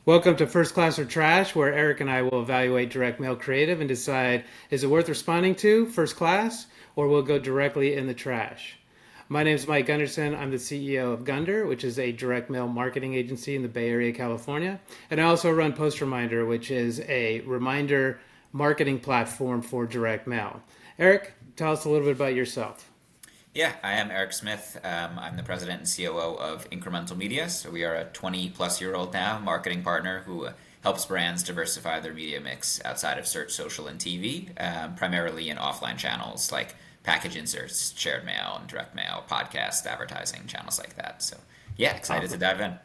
Welcome to First Class or Trash, where Eric and I will evaluate direct mail creative and decide is it worth responding to first class or will it go directly in the trash. My name is Mike Gunderson. I'm the CEO of Gunder, which is a direct mail marketing agency in the Bay Area, California. And I also run Post Reminder, which is a reminder marketing platform for direct mail. Eric, tell us a little bit about yourself. Yeah, I am Eric Smith. I'm the president and COO of Incremental Media. So we are a 20 plus year old now marketing partner who helps brands diversify their media mix outside of search, social, and TV, primarily in offline channels like package inserts, shared mail, and direct mail, podcast, advertising, channels like that. So yeah, excited to Awesome. dive in.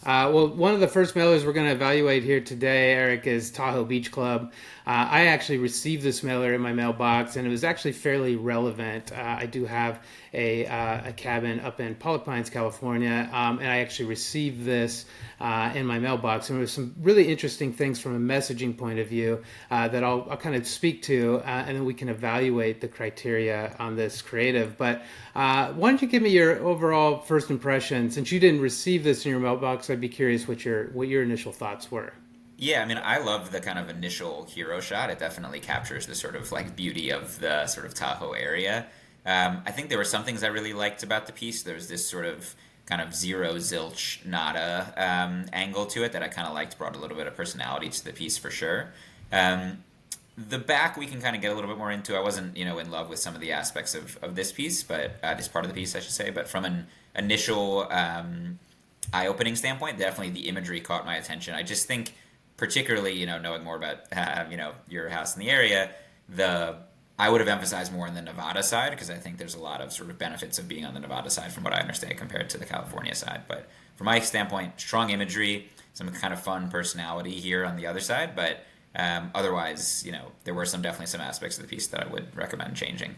Well, one of the first mailers we're going to evaluate here today, Eric, is Tahoe Beach Club. I actually received this mailer in my mailbox, and it was actually fairly relevant. I do have a cabin up in Pollock Pines, California, and I actually received this in my mailbox. And there was some really interesting things from a messaging point of view that I'll kind of speak to, and then we can evaluate the criteria on this creative. But why don't you give me your overall first impression? Since you didn't receive this in your mailbox, I'd be curious what your initial thoughts were. Yeah, I mean, I love the kind of initial hero shot. It definitely captures the sort of like beauty of the sort of Tahoe area. I think there were some things I really liked about the piece. There was this sort of kind of zero zilch nada angle to it that I kind of liked, brought a little bit of personality to the piece for sure. Um, the back we can kind of get a little bit more into. I wasn't, in love with some of the aspects of this piece, but this part of the piece, I should say. But from an initial eye-opening standpoint, definitely the imagery caught my attention. I just think, particularly, knowing more about, your house in the area, the I would have emphasized more on the Nevada side because I think there's a lot of sort of benefits of being on the Nevada side from what I understand compared to the California side. But from my standpoint, strong imagery, some kind of fun personality here on the other side. But otherwise, there were definitely some aspects of the piece that I would recommend changing.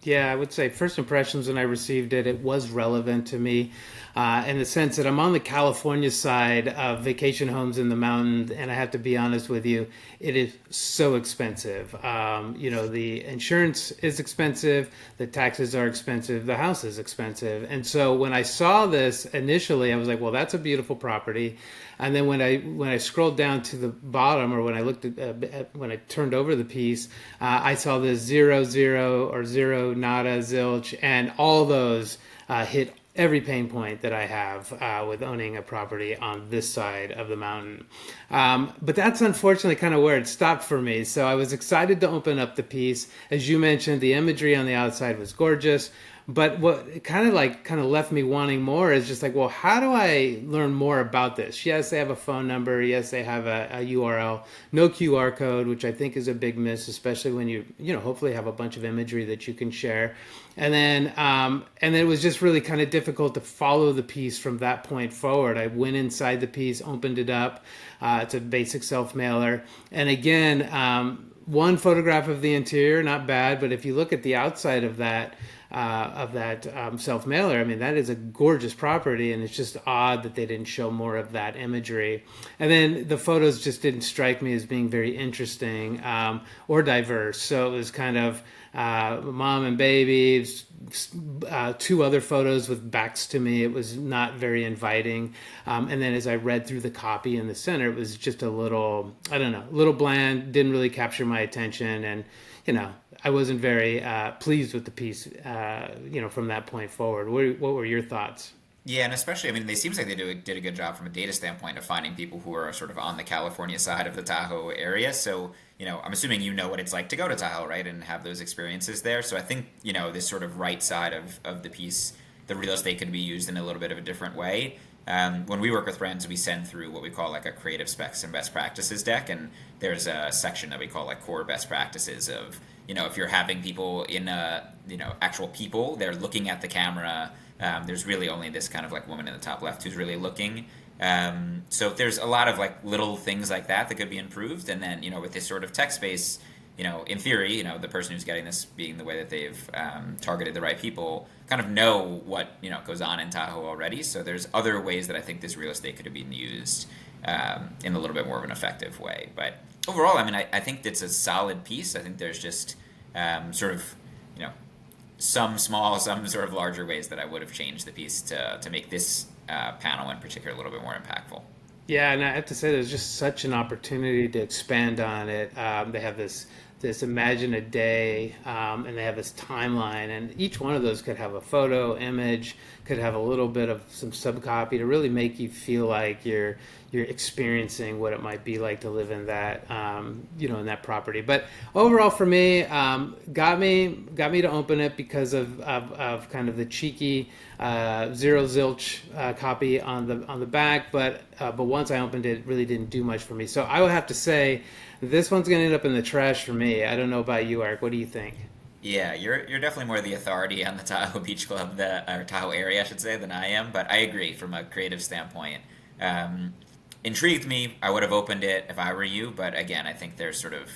Yeah, I would say first impressions when I received it, it was relevant to me in the sense that I'm on the California side of vacation homes in the mountains, and I have to be honest with you, it is so expensive. The insurance is expensive, the taxes are expensive, the house is expensive, and so when I saw this initially, I was like, well, that's a beautiful property. And then when I scrolled down to the bottom, or when I looked when I turned over the piece, I saw this zero zero or zero nada zilch, and all those hit every pain point that I have with owning a property on this side of the mountain. But that's unfortunately kind of where it stopped for me. So I was excited to open up the piece. As you mentioned, the imagery on the outside was gorgeous. But what kind of left me wanting more is just like, well, how do I learn more about this? Yes, they have a phone number. Yes, they have a URL. No QR code, which I think is a big miss, especially when you hopefully have a bunch of imagery that you can share. And then it was just really kind of difficult to follow the piece from that point forward. I went inside the piece, opened it up. It's a basic self mailer, and again, one photograph of the interior, not bad. But if you look at the outside of that self mailer, I mean, that is a gorgeous property, and it's just odd that they didn't show more of that imagery. And then the photos just didn't strike me as being very interesting or diverse. So it was kind of mom and baby, two other photos with backs to me. It was not very inviting. And then as I read through the copy in the center, it was just a little, I don't know, a little bland, didn't really capture my attention. And, I wasn't very pleased with the piece, from that point forward. What were your thoughts? Yeah, and especially, I mean, it seems like did a good job from a data standpoint of finding people who are sort of on the California side of the Tahoe area. So, I'm assuming you know what it's like to go to Tahoe, right, and have those experiences there. So I think, this sort of right side of the piece, the real estate can be used in a little bit of a different way. When we work with brands, we send through what we call like a creative specs and best practices deck, and there's a section that we call like core best practices of, if you're having people in actual people, they're looking at the camera. There's really only this kind of like woman in the top left who's really looking. So there's a lot of like little things like that that could be improved. And then, with this sort of text space, in theory, the person who's getting this being the way that they've targeted the right people kind of know what, goes on in Tahoe already. So there's other ways that I think this real estate could have been used in a little bit more of an effective way. But overall, I mean, I think it's a solid piece. I think there's just sort of, you know, some small, some sort of larger ways that I would have changed the piece to make this panel in particular a little bit more impactful. Yeah, and I have to say, there's just such an opportunity to expand on it. They have this Imagine a Day, and they have this timeline, and each one of those could have a photo, image, could have a little bit of some subcopy to really make you feel like you're experiencing what it might be like to live in that in that property. But overall, for me, got me to open it because of kind of the cheeky zero zilch copy on the back, but once I opened it, it really didn't do much for me. So I would have to say this one's going to end up in the trash for me. I don't know about you, Eric. What do you think? Yeah, you're definitely more the authority on the Tahoe Beach Club, or Tahoe area, I should say, than I am. But I agree from a creative standpoint. Um, Intrigued me. I would have opened it if I were you. But again, I think there's sort of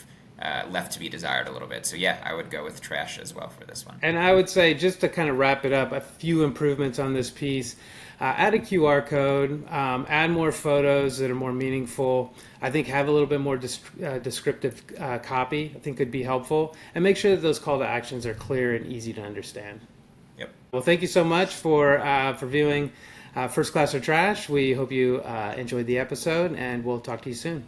left to be desired a little bit. So yeah, I would go with trash as well for this one. And I would say, just to kind of wrap it up, a few improvements on this piece. Add a QR code, add more photos that are more meaningful. I think have a little bit more descriptive copy, I think could be helpful. And make sure that those call to actions are clear and easy to understand. Yep. Well, thank you so much for viewing First Class or Trash. We hope you enjoyed the episode, and we'll talk to you soon.